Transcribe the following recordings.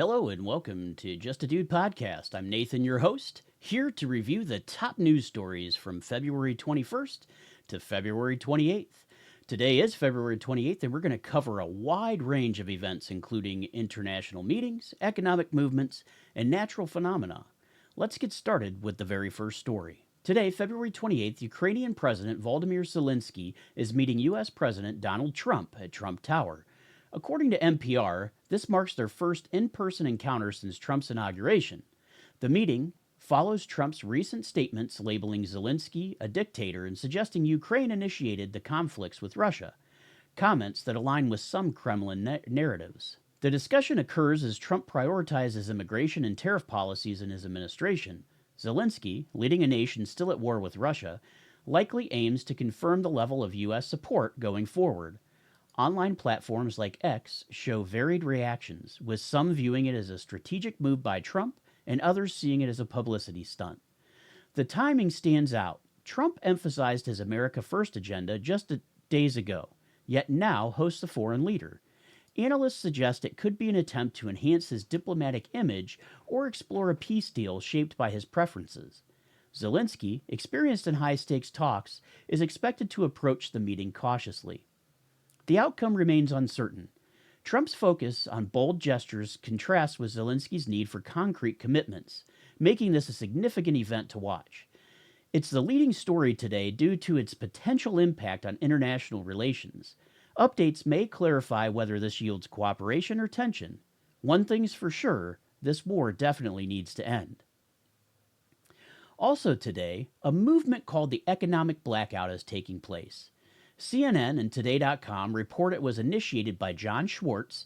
Hello and welcome to Just a Dude podcast. I'm Nathan, your host, here to review the top news stories from February 21st to February 28th. Today is February 28th, and we're going to cover a wide range of events, including international meetings, economic movements, and natural phenomena. Let's get started with the very first story. Today, February 28th, Ukrainian President Volodymyr Zelenskyy is meeting U.S. President Donald Trump at Trump Tower. According to NPR, this marks their first in-person encounter since Trump's inauguration. The meeting follows Trump's recent statements labeling Zelenskyy a dictator and suggesting Ukraine initiated the conflicts with Russia, comments that align with some Kremlin narratives. The discussion occurs as Trump prioritizes immigration and tariff policies in his administration. Zelenskyy, leading a nation still at war with Russia, likely aims to confirm the level of U.S. support going forward. Online platforms like X show varied reactions, with some viewing it as a strategic move by Trump and others seeing it as a publicity stunt. The timing stands out. Trump emphasized his America First agenda just days ago, yet now hosts a foreign leader. Analysts suggest it could be an attempt to enhance his diplomatic image or explore a peace deal shaped by his preferences. Zelenskyy, experienced in high-stakes talks, is expected to approach the meeting cautiously. The outcome remains uncertain. Trump's focus on bold gestures contrasts with Zelensky's need for concrete commitments, making this a significant event to watch. It's the leading story today due to its potential impact on international relations. Updates may clarify whether this yields cooperation or tension. One thing's for sure, this war definitely needs to end. Also today, a movement called the Economic Blackout is taking place. CNN and Today.com report it was initiated by John Schwartz,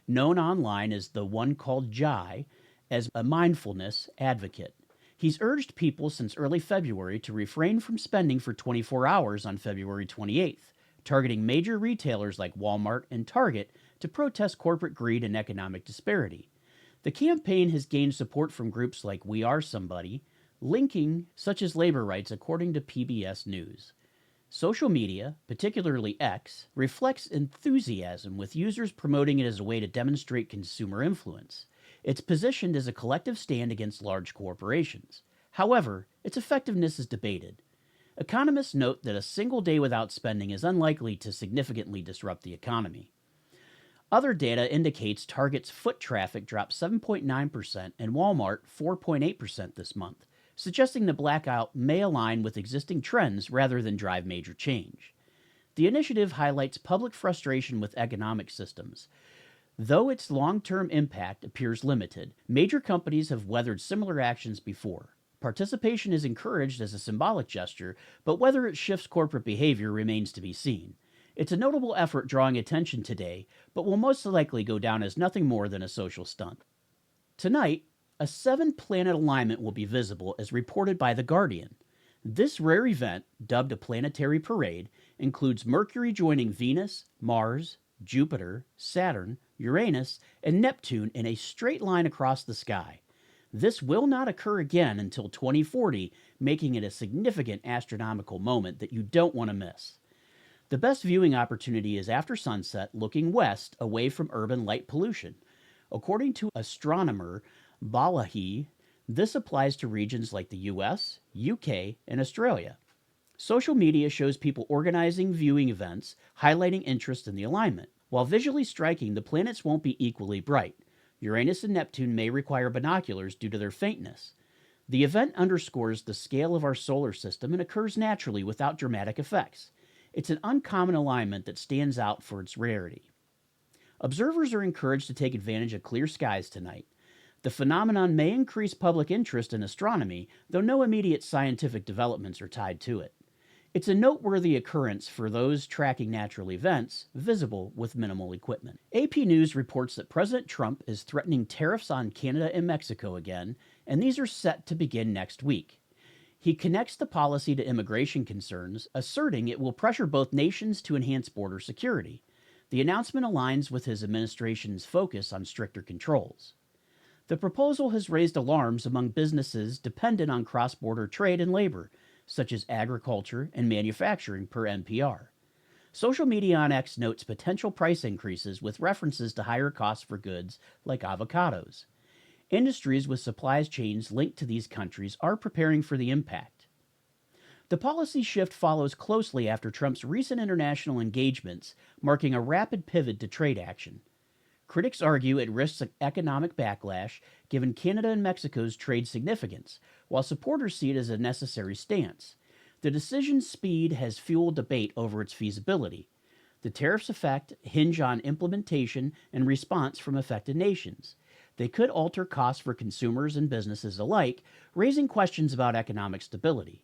known online as the one called Jai, as a mindfulness advocate. He's urged people since early February to refrain from spending for 24 hours on February 28th, targeting major retailers like Walmart and Target to protest corporate greed and economic disparity. The campaign has gained support from groups like We Are Somebody, linking such as labor rights, according to PBS News. Social media, particularly X, reflects enthusiasm, with users promoting it as a way to demonstrate consumer influence. It's positioned as a collective stand against large corporations. However, its effectiveness is debated. Economists note that a single day without spending is unlikely to significantly disrupt the economy. Other data indicates Target's foot traffic dropped 7.9% and Walmart 4.8% this month, suggesting the blackout may align with existing trends rather than drive major change. The initiative highlights public frustration with economic systems. Though its long-term impact appears limited, major companies have weathered similar actions before. Participation is encouraged as a symbolic gesture, but whether it shifts corporate behavior remains to be seen. It's a notable effort drawing attention today, but will most likely go down as nothing more than a social stunt. Tonight, a 7-planet alignment will be visible, as reported by The Guardian. This rare event, dubbed a planetary parade, includes Mercury joining Venus, Mars, Jupiter, Saturn, Uranus, and Neptune in a straight line across the sky. This will not occur again until 2040, making it a significant astronomical moment that you don't want to miss. The best viewing opportunity is after sunset, looking west away from urban light pollution. According to astronomer Balahi, this applies to regions like the US, UK, and Australia. Social media shows people organizing viewing events, highlighting interest in the alignment. While visually striking, the planets won't be equally bright. Uranus and Neptune may require binoculars due to their faintness. The event underscores the scale of our solar system and occurs naturally without dramatic effects. It's an uncommon alignment that stands out for its rarity. Observers are encouraged to take advantage of clear skies tonight. The phenomenon may increase public interest in astronomy, though no immediate scientific developments are tied to it. It's a noteworthy occurrence for those tracking natural events, visible with minimal equipment. AP News reports that President Trump is threatening tariffs on Canada and Mexico again, and these are set to begin next week. He connects the policy to immigration concerns, asserting it will pressure both nations to enhance border security. The announcement aligns with his administration's focus on stricter controls. The proposal has raised alarms among businesses dependent on cross-border trade and labor, such as agriculture and manufacturing, per NPR. Social media on X notes potential price increases with references to higher costs for goods like avocados. Industries with supply chains linked to these countries are preparing for the impact. The policy shift follows closely after Trump's recent international engagements, marking a rapid pivot to trade action. Critics argue it risks an economic backlash given Canada and Mexico's trade significance, while supporters see it as a necessary stance. The decision's speed has fueled debate over its feasibility. The tariffs' effect hinge on implementation and response from affected nations. They could alter costs for consumers and businesses alike, raising questions about economic stability.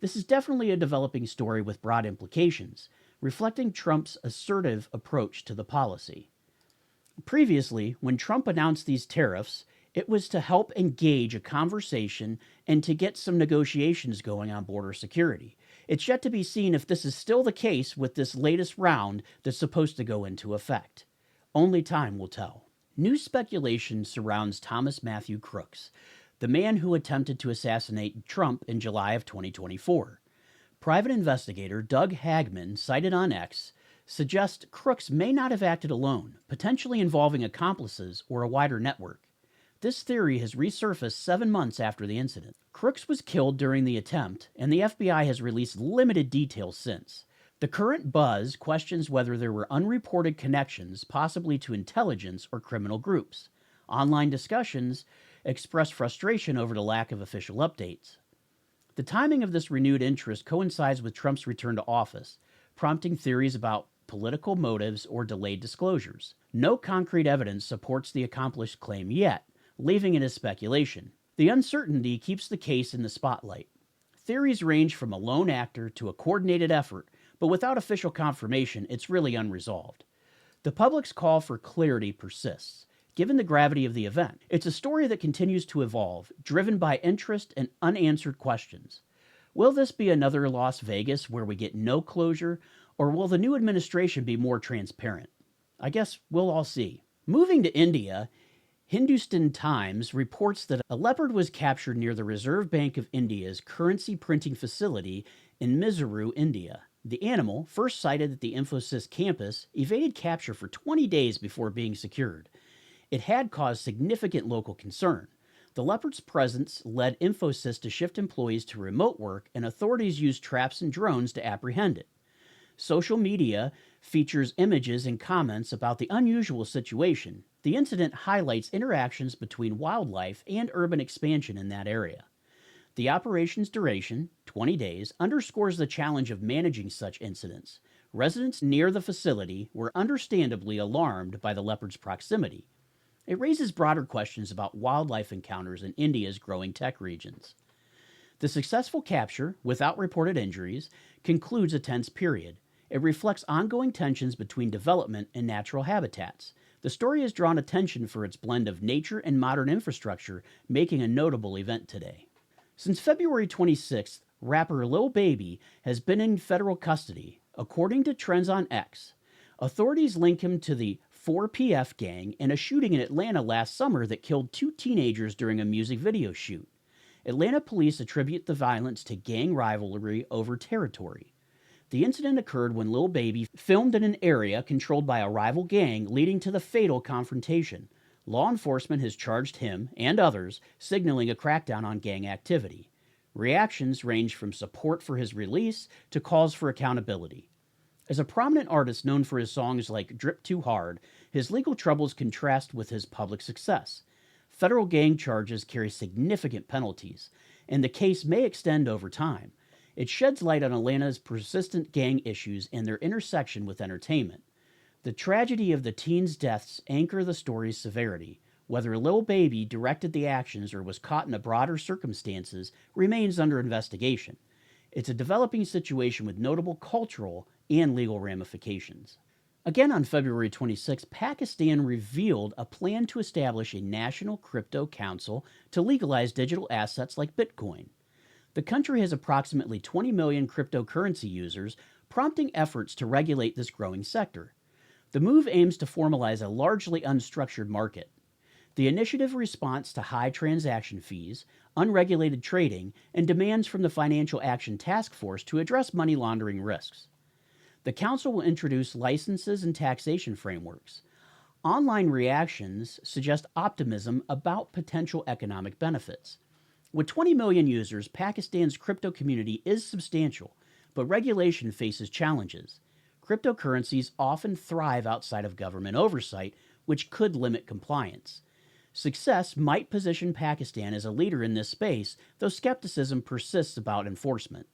This is definitely a developing story with broad implications, reflecting Trump's assertive approach to the policy. Previously, when Trump announced these tariffs, it was to help engage a conversation and to get some negotiations going on border security. It's yet to be seen if this is still the case with this latest round that's supposed to go into effect. Only time will tell. New speculation surrounds Thomas Matthew Crooks, the man who attempted to assassinate Trump in July of 2024. Private investigator Doug Hagman, cited on X, suggests Crooks may not have acted alone, potentially involving accomplices or a wider network. This theory has resurfaced 7 months after the incident. Crooks was killed during the attempt, and the FBI has released limited details since. The current buzz questions whether there were unreported connections, possibly to intelligence or criminal groups. Online discussions express frustration over the lack of official updates. The timing of this renewed interest coincides with Trump's return to office, prompting theories about political motives or delayed disclosures. No concrete evidence supports the accomplished claim yet, leaving it as speculation. The uncertainty keeps the case in the spotlight. Theories range from a lone actor to a coordinated effort, but without official confirmation, it's really unresolved. The public's call for clarity persists, given the gravity of the event. It's a story that continues to evolve, driven by interest and unanswered questions. Will this be another Las Vegas where we get no closure, or will the new administration be more transparent? I guess we'll all see. Moving to India, Hindustan Times reports that a leopard was captured near the Reserve Bank of India's currency printing facility in Mysuru, India. The animal, first sighted at the Infosys campus, evaded capture for 20 days before being secured. It had caused significant local concern. The leopard's presence led Infosys to shift employees to remote work, and authorities used traps and drones to apprehend it. Social media features images and comments about the unusual situation. The incident highlights interactions between wildlife and urban expansion in that area. The operation's duration, 20 days, underscores the challenge of managing such incidents. Residents near the facility were understandably alarmed by the leopard's proximity. It raises broader questions about wildlife encounters in India's growing tech regions. The successful capture, without reported injuries, concludes a tense period. It reflects ongoing tensions between development and natural habitats. The story has drawn attention for its blend of nature and modern infrastructure, making a notable event today. Since February 26th, rapper Lil Baby has been in federal custody. According to Trends on X, authorities link him to the 4PF gang and a shooting in Atlanta last summer that killed 2 teenagers during a music video shoot. Atlanta police attribute the violence to gang rivalry over territory. The incident occurred when Lil Baby filmed in an area controlled by a rival gang, leading to the fatal confrontation. Law enforcement has charged him and others, signaling a crackdown on gang activity. Reactions range from support for his release to calls for accountability. As a prominent artist known for his songs like Drip Too Hard, his legal troubles contrast with his public success. Federal gang charges carry significant penalties, and the case may extend over time. It sheds light on Atlanta's persistent gang issues and their intersection with entertainment. The tragedy of the teens' deaths anchor the story's severity. Whether Lil Baby directed the actions or was caught in a broader circumstances remains under investigation. It's a developing situation with notable cultural and legal ramifications. Again on February 26, Pakistan revealed a plan to establish a national crypto council to legalize digital assets like Bitcoin. The country has approximately 20 million cryptocurrency users, prompting efforts to regulate this growing sector. The move aims to formalize a largely unstructured market. The initiative responds to high transaction fees, unregulated trading, and demands from the Financial Action Task Force to address money laundering risks. The Council will introduce licenses and taxation frameworks. Online reactions suggest optimism about potential economic benefits. With 20 million users, Pakistan's crypto community is substantial, but regulation faces challenges. Cryptocurrencies often thrive outside of government oversight, which could limit compliance. Success might position Pakistan as a leader in this space, though skepticism persists about enforcement.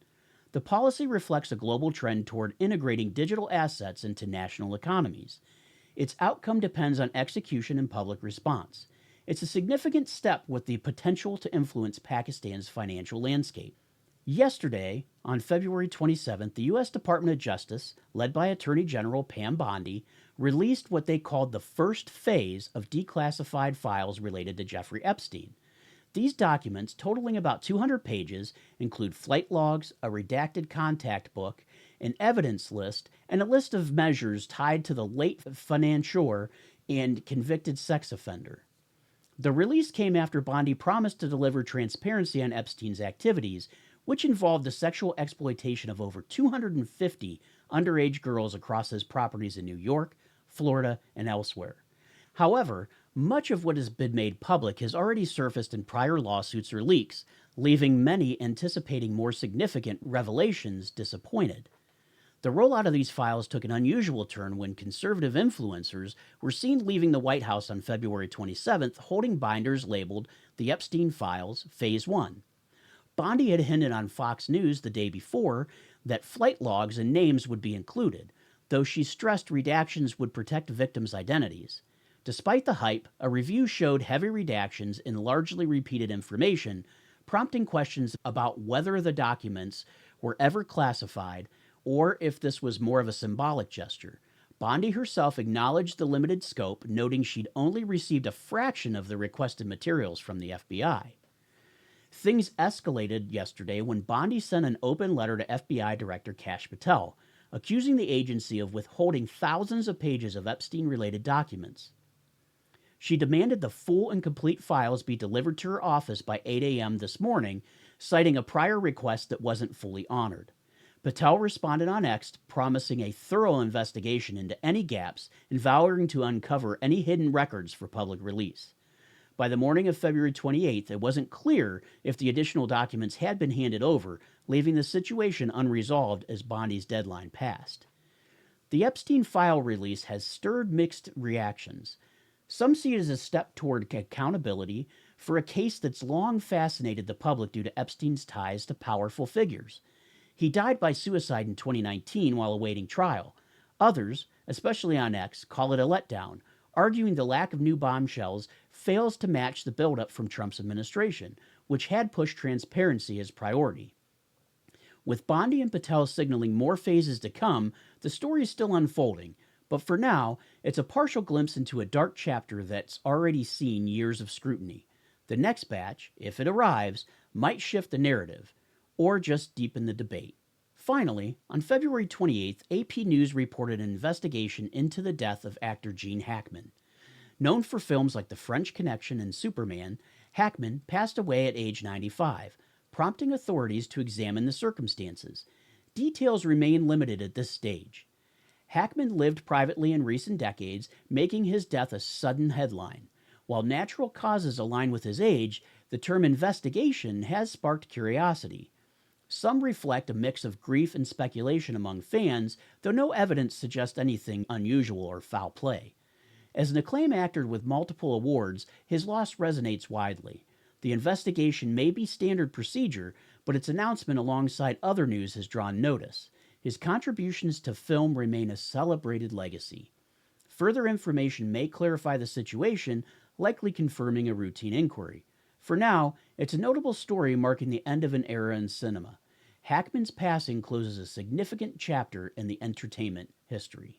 The policy reflects a global trend toward integrating digital assets into national economies. Its outcome depends on execution and public response. It's a significant step with the potential to influence Pakistan's financial landscape. Yesterday, on February 27th, the U.S. Department of Justice, led by Attorney General Pam Bondi, released what they called the first phase of declassified files related to Jeffrey Epstein. These documents, totaling about 200 pages, include flight logs, a redacted contact book, an evidence list, and a list of measures tied to the late financier and convicted sex offender. The release came after Bondi promised to deliver transparency on Epstein's activities, which involved the sexual exploitation of over 250 underage girls across his properties in New York, Florida, and elsewhere. However, much of what has been made public has already surfaced in prior lawsuits or leaks, leaving many anticipating more significant revelations disappointed. The rollout of these files took an unusual turn when conservative influencers were seen leaving the White House on February 27th holding binders labeled The Epstein Files, Phase 1. Bondi had hinted on Fox News the day before that flight logs and names would be included, though she stressed redactions would protect victims' identities. Despite the hype, a review showed heavy redactions and largely repeated information, prompting questions about whether the documents were ever classified or if this was more of a symbolic gesture. Bondi herself acknowledged the limited scope, noting she'd only received a fraction of the requested materials from the FBI. Things escalated yesterday when Bondi sent an open letter to FBI Director Kash Patel, accusing the agency of withholding thousands of pages of Epstein-related documents. She demanded the full and complete files be delivered to her office by 8 a.m. this morning, citing a prior request that wasn't fully honored. Patel responded on X, promising a thorough investigation into any gaps and vowing to uncover any hidden records for public release. By the morning of February 28th, it wasn't clear if the additional documents had been handed over, leaving the situation unresolved as Bondi's deadline passed. The Epstein file release has stirred mixed reactions. Some see it as a step toward accountability for a case that's long fascinated the public due to Epstein's ties to powerful figures. He died by suicide in 2019 while awaiting trial. Others, especially on X, call it a letdown, arguing the lack of new bombshells fails to match the buildup from Trump's administration, which had pushed transparency as priority. With Bondi and Patel signaling more phases to come, the story is still unfolding, but for now, it's a partial glimpse into a dark chapter that's already seen years of scrutiny. The next batch, if it arrives, might shift the narrative, or just deepen the debate. Finally, on February 28th, AP News reported an investigation into the death of actor Gene Hackman. Known for films like The French Connection and Superman, Hackman passed away at age 95, prompting authorities to examine the circumstances. Details remain limited at this stage. Hackman lived privately in recent decades, making his death a sudden headline. While natural causes align with his age, the term investigation has sparked curiosity. Some reflect a mix of grief and speculation among fans, though no evidence suggests anything unusual or foul play. As an acclaimed actor with multiple awards, his loss resonates widely. The investigation may be standard procedure, but its announcement alongside other news has drawn notice. His contributions to film remain a celebrated legacy. Further information may clarify the situation, likely confirming a routine inquiry. For now, it's a notable story marking the end of an era in cinema. Hackman's passing closes a significant chapter in the entertainment history.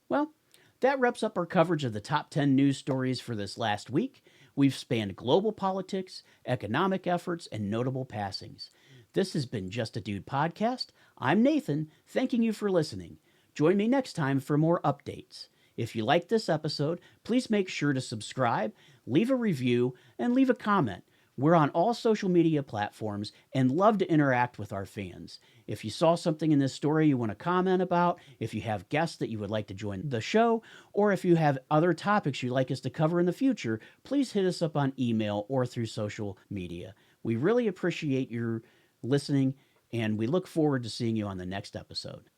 Well, that wraps up our coverage of the top 10 news stories for this last week. We've spanned global politics, economic efforts, and notable passings. This has been Just a Dude podcast. I'm Nathan, thanking you for listening. Join me next time for more updates. If you liked this episode, please make sure to subscribe, leave a review, and leave a comment. We're on all social media platforms and love to interact with our fans. If you saw something in this story you want to comment about, if you have guests that you would like to join the show, or if you have other topics you'd like us to cover in the future, please hit us up on email or through social media. We really appreciate your listening, and we look forward to seeing you on the next episode.